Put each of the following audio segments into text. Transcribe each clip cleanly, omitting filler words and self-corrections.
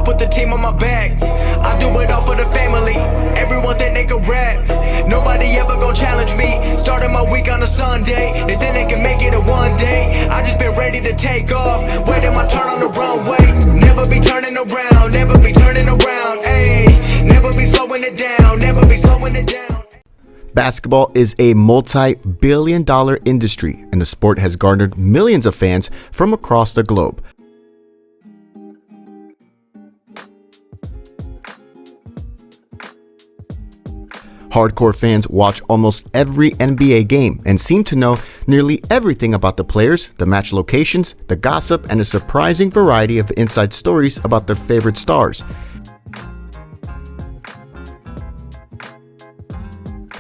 put the team on my back. I do it all for the family. Everyone think they can rap. Nobody ever gon' challenge me. Starting my week on a Sunday. They think they can make it in one day. I just been ready to take off, waiting my turn on the runway. Never be turning around, never be turning around, ayy. Never be slowing it down, never be slowing it down. Basketball is a multi-billion-dollar industry, and the sport has garnered millions of fans from across the globe. Hardcore fans watch almost every NBA game and seem to know nearly everything about the players, the match locations, the gossip, and a surprising variety of inside stories about their favorite stars.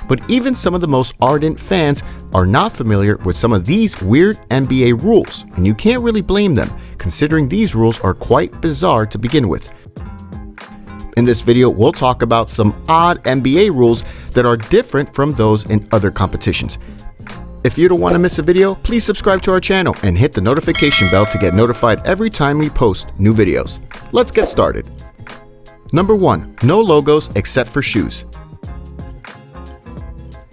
But even some of the most ardent fans are not familiar with some of these weird NBA rules, and you can't really blame them, considering these rules are quite bizarre to begin with. In this video, we'll talk about some odd NBA rules that are different from those in other competitions. If you don't want to miss a video, please subscribe to our channel and hit the notification bell to get notified every time we post new videos. Let's get started. Number 1. No logos except for shoes.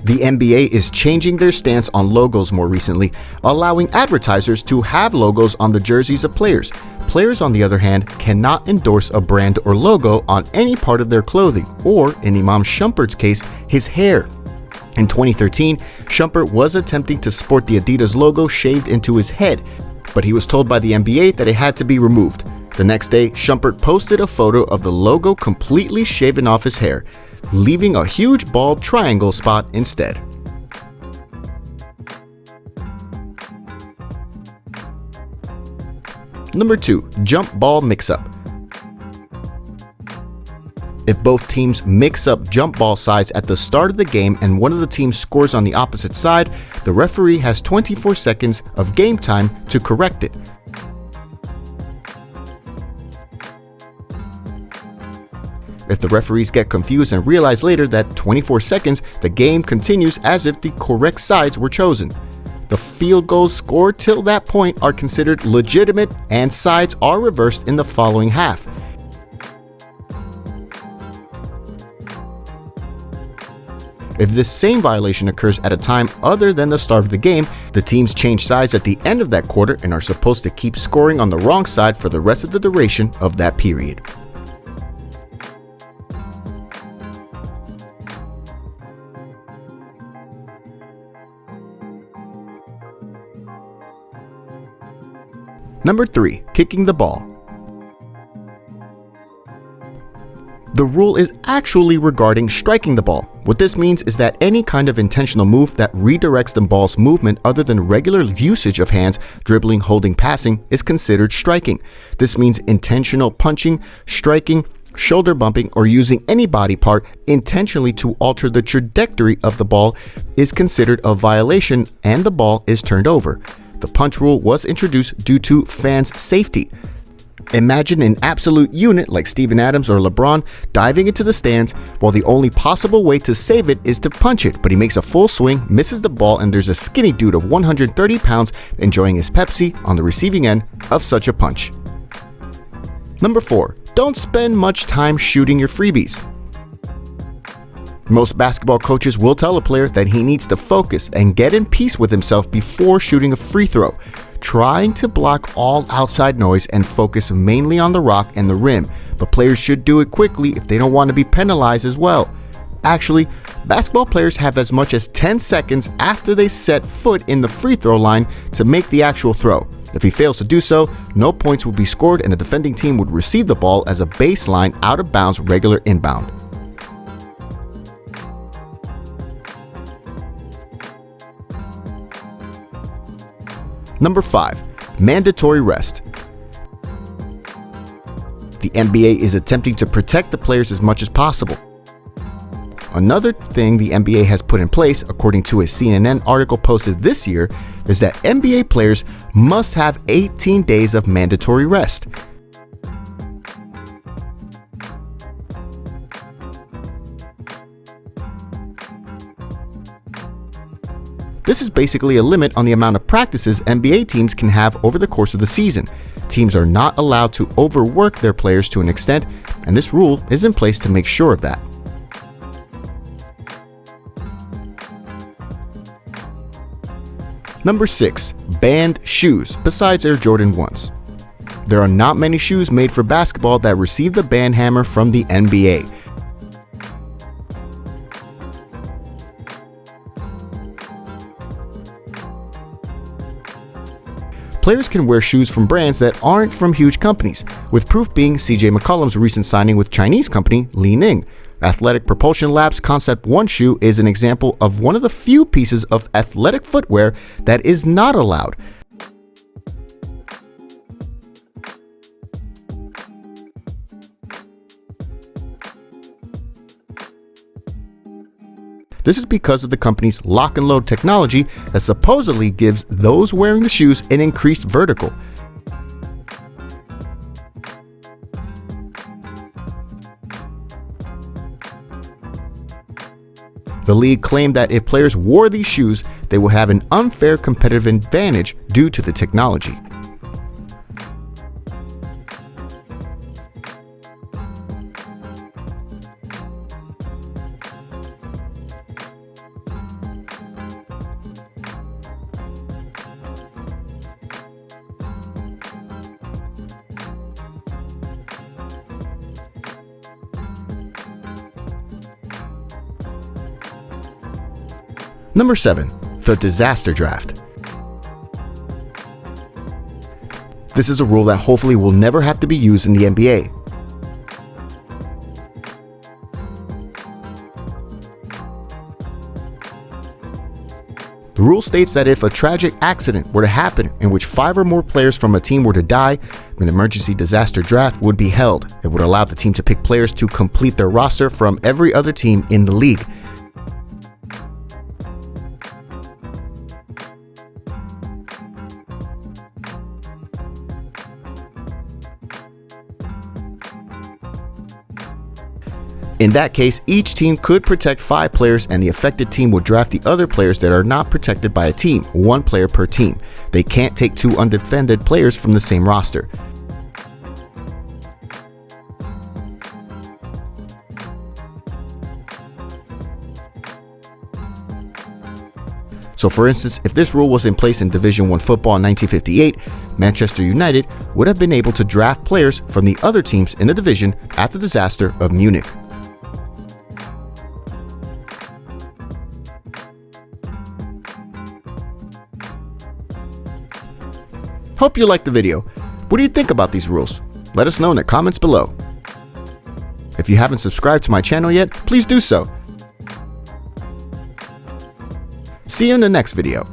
The NBA is changing their stance on logos more recently, allowing advertisers to have logos on the jerseys of players. Players, on the other hand, cannot endorse a brand or logo on any part of their clothing, or, in Imam Shumpert's case, his hair. In 2013, Shumpert was attempting to sport the Adidas logo shaved into his head, but he was told by the NBA that it had to be removed. The next day, Shumpert posted a photo of the logo completely shaven off his hair, leaving a huge bald triangle spot instead. Number 2. Jump ball mix-up. If both teams mix up jump ball sides at the start of the game and one of the teams scores on the opposite side, the referee has 24 seconds of game time to correct it. If the referees get confused and realize later that 24 seconds, the game continues as if the correct sides were chosen. The field goals scored till that point are considered legitimate and sides are reversed in the following half. If this same violation occurs at a time other than the start of the game, the teams change sides at the end of that quarter and are supposed to keep scoring on the wrong side for the rest of the duration of that period. Number 3. Kicking the ball. The rule is actually regarding striking the ball. What this means is that any kind of intentional move that redirects the ball's movement other than regular usage of hands, dribbling, holding, passing, is considered striking. This means intentional punching, striking, shoulder bumping, or using any body part intentionally to alter the trajectory of the ball is considered a violation and the ball is turned over. The punch rule was introduced due to fans' safety. Imagine an absolute unit like Steven Adams or LeBron diving into the stands while the only possible way to save it is to punch it, but he makes a full swing, misses the ball, and there's a skinny dude of 130 pounds enjoying his Pepsi on the receiving end of such a punch. Number 4. Don't spend much time shooting your freebies. Most basketball coaches will tell a player that he needs to focus and get in peace with himself before shooting a free throw, trying to block all outside noise and focus mainly on the rock and the rim, but players should do it quickly if they don't want to be penalized as well. Actually, basketball players have as much as 10 seconds after they set foot in the free throw line to make the actual throw. If he fails to do so, no points would be scored and the defending team would receive the ball as a baseline out of bounds regular inbound. Number 5. Mandatory rest. The NBA is attempting to protect the players as much as possible. Another thing the NBA has put in place, according to a CNN article posted this year, is that NBA players must have 18 days of mandatory rest. This is basically a limit on the amount of practices NBA teams can have over the course of the season. teams are not allowed to overwork their players to an extent, and this rule is in place to make sure of that. Number 6. Banned shoes besides Air Jordan 1s. There are not many shoes made for basketball that receive the ban hammer from the NBA. Players can wear shoes from brands that aren't from huge companies, with proof being CJ McCollum's recent signing with Chinese company Li Ning. Athletic Propulsion Labs Concept 1 shoe is an example of one of the few pieces of athletic footwear that is not allowed. This is because of the company's lock and load technology that supposedly gives those wearing the shoes an increased vertical. The league claimed that if players wore these shoes, they would have an unfair competitive advantage due to the technology. Number 7. The Disaster Draft. This is a rule that hopefully will never have to be used in the NBA. The rule states that if a tragic accident were to happen in which 5 or more players from a team were to die, an emergency disaster draft would be held. It would allow the team to pick players to complete their roster from every other team in the league. In that case, each team could protect 5 players and the affected team would draft the other players that are not protected by a team, 1 player per team. They can't take 2 undefended players from the same roster. So for instance, if this rule was in place in Division I football in 1958, Manchester United would have been able to draft players from the other teams in the division at the disaster of Munich. Hope you liked the video. What do you think about these rules? Let us know in the comments below. If you haven't subscribed to my channel yet, please do so. See you in the next video.